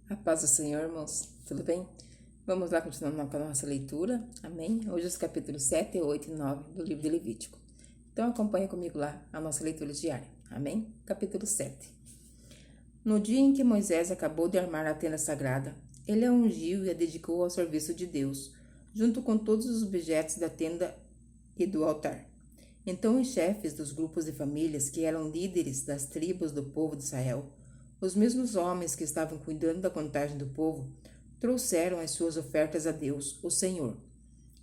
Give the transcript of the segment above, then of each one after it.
A paz do Senhor, irmãos. Tudo bem? Vamos lá, continuando com a nossa leitura. Amém? Hoje os capítulos 7, 8 e 9 do livro de Levítico. Então acompanha comigo lá a nossa leitura diária. Amém? Capítulo 7. No dia em que Moisés acabou de armar a tenda sagrada, ele a ungiu e a dedicou ao serviço de Deus, junto com todos os objetos da tenda e do altar. Então os chefes dos grupos de famílias, que eram líderes das tribos do povo de Israel, os mesmos homens que estavam cuidando da contagem do povo, trouxeram as suas ofertas a Deus, o Senhor,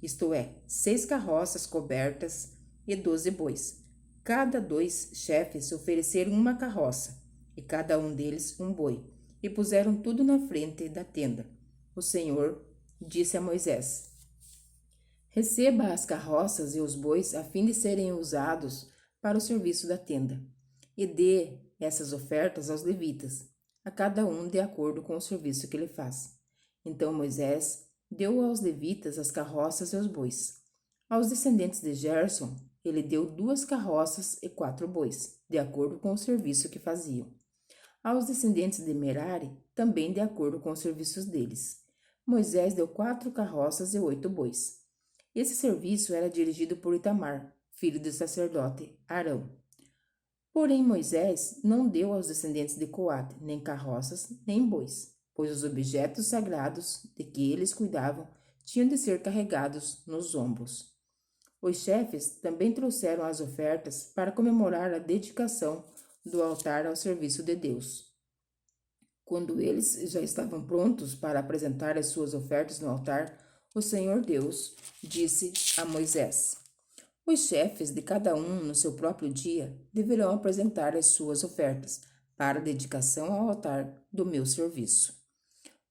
isto é, 6 carroças cobertas e 12 bois. Cada 2 chefes ofereceram uma carroça, e cada um deles um boi, e puseram tudo na frente da tenda. O Senhor disse a Moisés: Receba as carroças e os bois a fim de serem usados para o serviço da tenda, e dê essas ofertas aos levitas, a cada um de acordo com o serviço que ele faz. Então Moisés deu aos levitas as carroças e os bois. Aos descendentes de Gerson, ele deu 2 carroças e 4 bois, de acordo com o serviço que faziam. Aos descendentes de Merari, também de acordo com os serviços deles. Moisés deu 4 carroças e 8 bois. Esse serviço era dirigido por Itamar, filho do sacerdote Arão. Porém, Moisés não deu aos descendentes de Coate nem carroças, nem bois, pois os objetos sagrados de que eles cuidavam tinham de ser carregados nos ombros. Os chefes também trouxeram as ofertas para comemorar a dedicação do altar ao serviço de Deus. Quando eles já estavam prontos para apresentar as suas ofertas no altar, o Senhor Deus disse a Moisés: Os chefes de cada um no seu próprio dia deverão apresentar as suas ofertas para dedicação ao altar do meu serviço.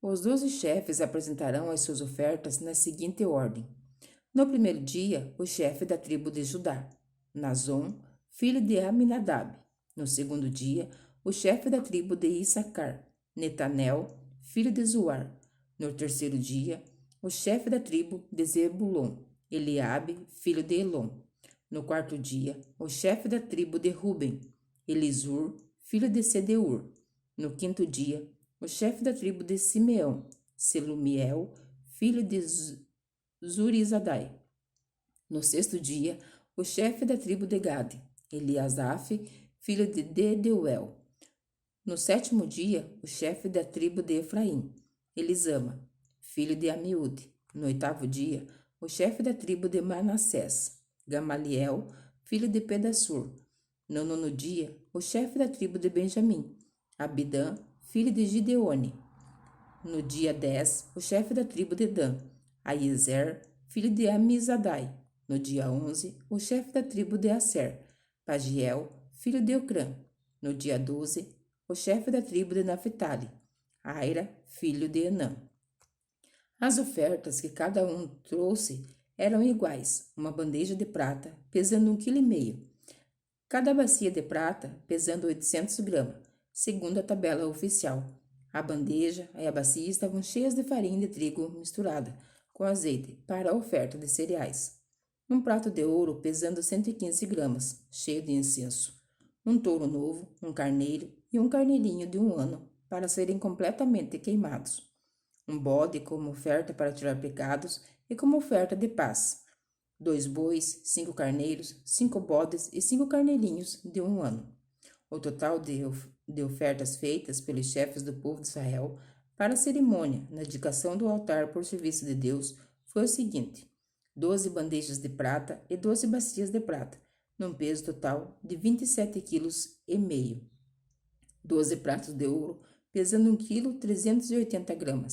Os 12 chefes apresentarão as suas ofertas na seguinte ordem. No primeiro dia, o chefe da tribo de Judá, Nazon, filho de Aminadab. No segundo dia, o chefe da tribo de Issacar, Netanel, filho de Zuar. No terceiro dia, o chefe da tribo de Zebulon, Eliabe, filho de Elon. No quarto dia, o chefe da tribo de Ruben, Elisur, filho de Sedeur. No quinto dia, o chefe da tribo de Simeão, Selumiel, filho de Zurizadai. No sexto dia, o chefe da tribo de Gade, Eliasaf, filho de Dedeuel. No sétimo dia, o chefe da tribo de Efraim, Elisama, filho de Amiúde. No oitavo dia, o chefe da tribo de Manassés, Gamaliel, filho de Pedassur. No nono dia, o chefe da tribo de Benjamim, Abidã, filho de Gideone. No dia 10, o chefe da tribo de Dan, Aiezer, filho de Amizadai. No dia 11, o chefe da tribo de Aser, Pagiel, filho de Ocrã. No dia 12, o chefe da tribo de Naphtali, Aira, filho de Enã. As ofertas que cada um trouxe eram iguais, uma bandeja de prata, pesando 1,5 kg. Cada bacia de prata, pesando 800 gramas, segundo a tabela oficial. A bandeja e a bacia estavam cheias de farinha de trigo misturada com azeite para a oferta de cereais. Um prato de ouro pesando 115 gramas, cheio de incenso. Um touro novo, um carneiro e um carneirinho de 1 ano, para serem completamente queimados. Um bode como oferta para tirar pecados e como oferta de paz. 2 bois, 5 carneiros, 5 bodes e 5 carneirinhos de 1 ano. O total de ofertas feitas pelos chefes do povo de Israel para a cerimônia na dedicação do altar por serviço de Deus foi o seguinte: 12 bandejas de prata e 12 bacias de prata, num peso total de 27,5 kg. 12 pratos de ouro, pesando 1,380 kg.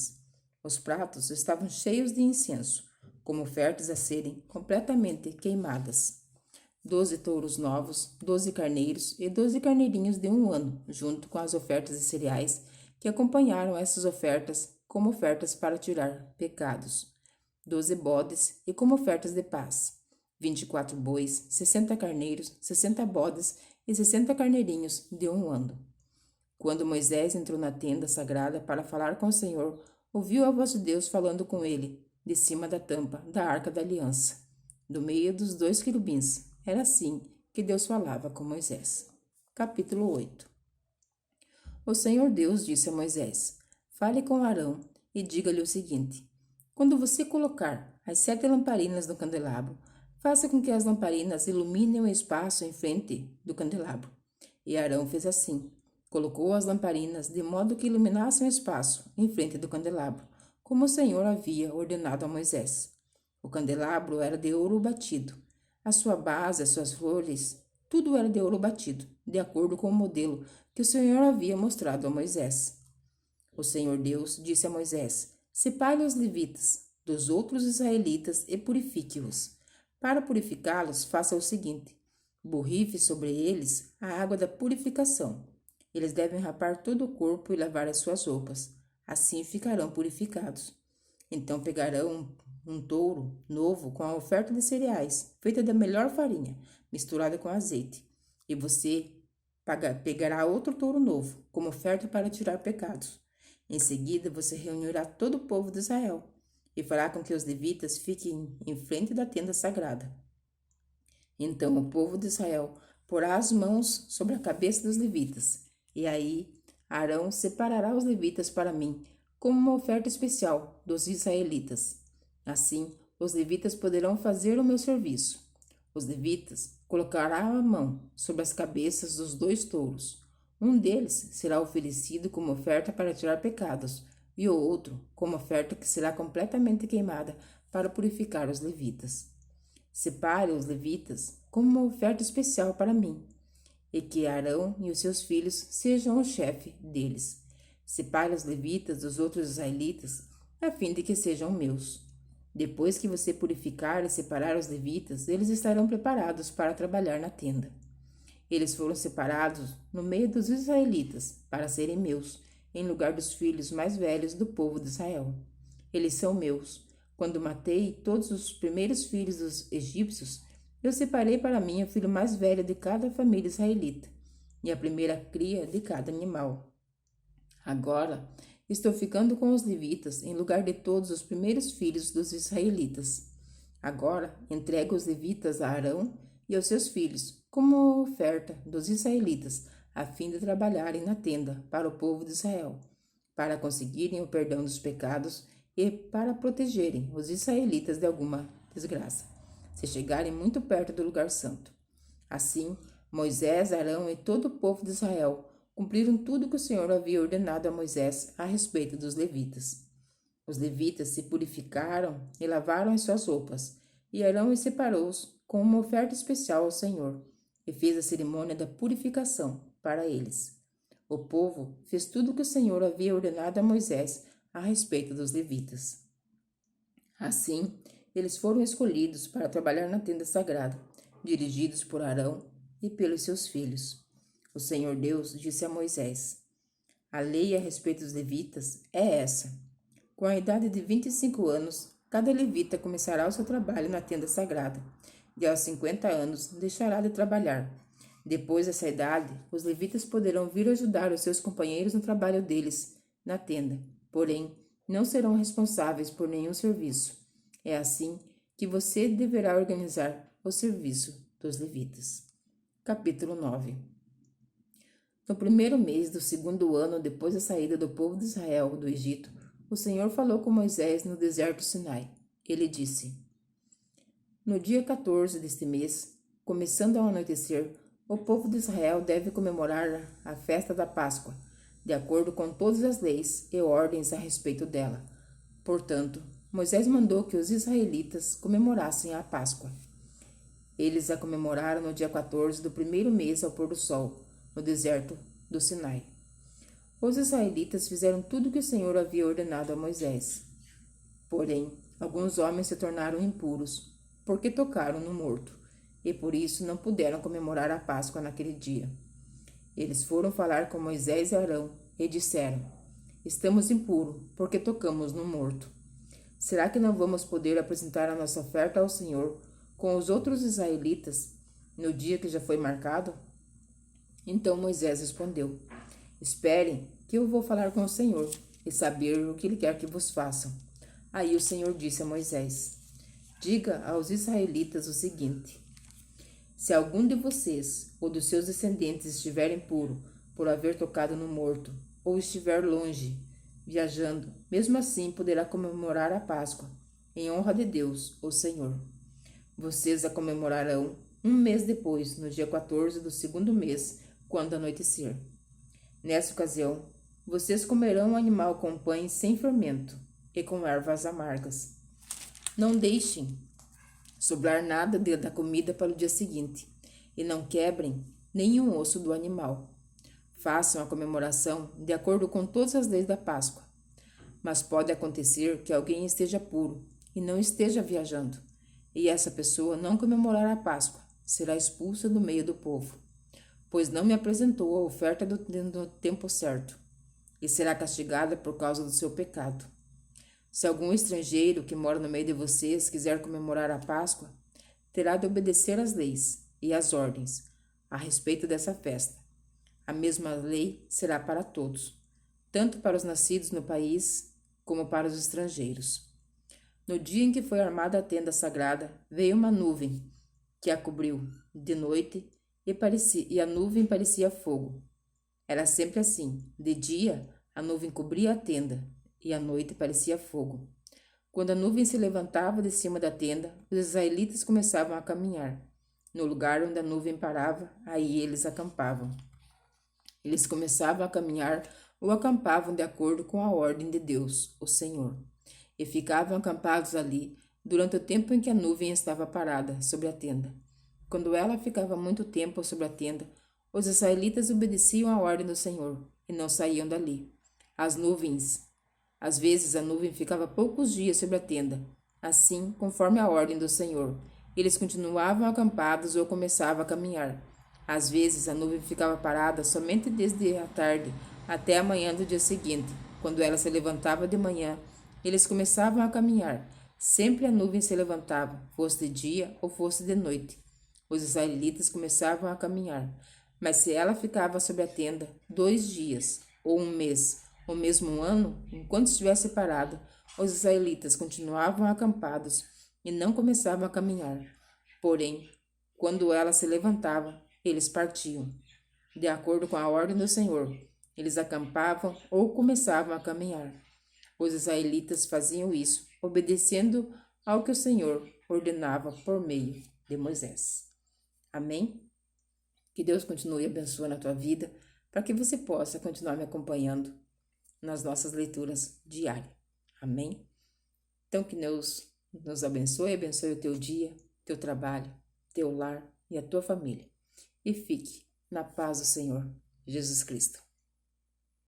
Os pratos estavam cheios de incenso, como ofertas a serem completamente queimadas. 12 touros novos, 12 carneiros e 12 carneirinhos de 1 ano, junto com as ofertas de cereais que acompanharam essas ofertas como ofertas para tirar pecados. 12 bodes e como ofertas de paz. 24 bois, 60 carneiros, 60 bodes e 60 carneirinhos de 1 ano. Quando Moisés entrou na tenda sagrada para falar com o Senhor, ouviu a voz de Deus falando com ele, de cima da tampa da arca da aliança, do meio dos 2 querubins. Era assim que Deus falava com Moisés. Capítulo 8. O Senhor Deus disse a Moisés: fale com Arão e diga-lhe o seguinte: quando você colocar as 7 lamparinas no candelabro, faça com que as lamparinas iluminem o espaço em frente do candelabro. E Arão fez assim. Colocou as lamparinas de modo que iluminassem o espaço em frente do candelabro, como o Senhor havia ordenado a Moisés. O candelabro era de ouro batido. A sua base, as suas flores, tudo era de ouro batido, de acordo com o modelo que o Senhor havia mostrado a Moisés. O Senhor Deus disse a Moisés: separe os levitas dos outros israelitas e purifique-os. Para purificá-los, faça o seguinte: borrife sobre eles a água da purificação. Eles devem rapar todo o corpo e lavar as suas roupas. Assim ficarão purificados. Então pegarão um touro novo com a oferta de cereais, feita da melhor farinha, misturada com azeite. E você pegará outro touro novo, como oferta para tirar pecados. Em seguida, você reunirá todo o povo de Israel e fará com que os levitas fiquem em frente da tenda sagrada. Então o povo de Israel porá as mãos sobre a cabeça dos levitas, e aí Arão separará os levitas para mim, como uma oferta especial dos israelitas. Assim, os levitas poderão fazer o meu serviço. Os levitas colocarão a mão sobre as cabeças dos 2 touros. Um deles será oferecido como oferta para tirar pecados, e o outro como oferta que será completamente queimada para purificar os levitas. Separe os levitas como uma oferta especial para mim, e que Arão e os seus filhos sejam o chefe deles. Separe os levitas dos outros israelitas, a fim de que sejam meus. Depois que você purificar e separar os levitas, eles estarão preparados para trabalhar na tenda. Eles foram separados no meio dos israelitas para serem meus, em lugar dos filhos mais velhos do povo de Israel. Eles são meus. Quando matei todos os primeiros filhos dos egípcios, eu separei para mim o filho mais velho de cada família israelita e a primeira cria de cada animal. Agora estou ficando com os levitas em lugar de todos os primeiros filhos dos israelitas. Agora entrego os levitas a Arão e aos seus filhos como oferta dos israelitas, a fim de trabalharem na tenda para o povo de Israel, para conseguirem o perdão dos pecados e para protegerem os israelitas de alguma desgraça, se chegarem muito perto do lugar santo. Assim, Moisés, Arão e todo o povo de Israel cumpriram tudo que o Senhor havia ordenado a Moisés a respeito dos levitas. Os levitas se purificaram e lavaram as suas roupas, e Arão os separou-os com uma oferta especial ao Senhor, e fez a cerimônia da purificação para eles. O povo fez tudo o que o Senhor havia ordenado a Moisés a respeito dos levitas. Assim, eles foram escolhidos para trabalhar na tenda sagrada, dirigidos por Arão e pelos seus filhos. O Senhor Deus disse a Moisés: a lei a respeito dos levitas é essa. Com a idade de 25 anos, cada levita começará o seu trabalho na tenda sagrada, e aos 50 anos deixará de trabalhar. Depois dessa idade, os levitas poderão vir ajudar os seus companheiros no trabalho deles na tenda, porém, não serão responsáveis por nenhum serviço. É assim que você deverá organizar o serviço dos levitas. Capítulo 9. No primeiro mês do 2º ano depois da saída do povo de Israel do Egito, o Senhor falou com Moisés no deserto Sinai. Ele disse: no dia 14 deste mês, começando ao anoitecer, o povo de Israel deve comemorar a festa da Páscoa, de acordo com todas as leis e ordens a respeito dela. Portanto, Moisés mandou que os israelitas comemorassem a Páscoa. Eles a comemoraram no dia 14 do primeiro mês ao pôr do sol, no deserto do Sinai. Os israelitas fizeram tudo o que o Senhor havia ordenado a Moisés. Porém, alguns homens se tornaram impuros, porque tocaram no morto, e por isso não puderam comemorar a Páscoa naquele dia. Eles foram falar com Moisés e Arão e disseram: estamos impuros, porque tocamos no morto. Será que não vamos poder apresentar a nossa oferta ao Senhor com os outros israelitas no dia que já foi marcado? Então Moisés respondeu: esperem, que eu vou falar com o Senhor e saber o que ele quer que vos façam. Aí o Senhor disse a Moisés: diga aos israelitas o seguinte: se algum de vocês ou dos seus descendentes estiver impuro por haver tocado no morto, ou estiver longe viajando, mesmo assim poderá comemorar a Páscoa, em honra de Deus, o Senhor. Vocês a comemorarão um mês depois, no dia 14 do segundo mês, quando anoitecer. Nessa ocasião, vocês comerão um animal com pães sem fermento e com ervas amargas. Não deixem sobrar nada da comida para o dia seguinte, e não quebrem nenhum osso do animal. Façam a comemoração de acordo com todas as leis da Páscoa. Mas pode acontecer que alguém esteja puro e não esteja viajando, e essa pessoa não comemorar a Páscoa, será expulsa do meio do povo, pois não me apresentou a oferta do tempo certo, e será castigada por causa do seu pecado. Se algum estrangeiro que mora no meio de vocês quiser comemorar a Páscoa, terá de obedecer às leis e às ordens a respeito dessa festa. A mesma lei será para todos, tanto para os nascidos no país como para os estrangeiros. No dia em que foi armada a tenda sagrada, veio uma nuvem que a cobriu de noite e a nuvem parecia fogo. Era sempre assim: de dia a nuvem cobria a tenda e à noite parecia fogo. Quando a nuvem se levantava de cima da tenda, os israelitas começavam a caminhar. No lugar onde a nuvem parava, aí eles acampavam. Eles começavam a caminhar ou acampavam de acordo com a ordem de Deus, o Senhor, e ficavam acampados ali durante o tempo em que a nuvem estava parada sobre a tenda. Quando ela ficava muito tempo sobre a tenda, os israelitas obedeciam à ordem do Senhor e não saíam dali. Às vezes a nuvem ficava poucos dias sobre a tenda, assim conforme a ordem do Senhor. Eles continuavam acampados ou começavam a caminhar. Às vezes a nuvem ficava parada somente desde a tarde até a manhã do dia seguinte. Quando ela se levantava de manhã, eles começavam a caminhar. Sempre a nuvem se levantava, fosse de dia ou fosse de noite. Os israelitas começavam a caminhar. Mas se ela ficava sobre a tenda 2 dias, ou um mês, ou mesmo um ano, enquanto estivesse parada, os israelitas continuavam acampados e não começavam a caminhar. Porém, quando ela se levantava, eles partiam. De acordo com a ordem do Senhor, eles acampavam ou começavam a caminhar. Os israelitas faziam isso, obedecendo ao que o Senhor ordenava por meio de Moisés. Amém? Que Deus continue abençoando a tua vida, para que você possa continuar me acompanhando nas nossas leituras diárias. Amém? Então, que Deus nos abençoe o teu dia, teu trabalho, teu lar e a tua família. E fique na paz do Senhor Jesus Cristo.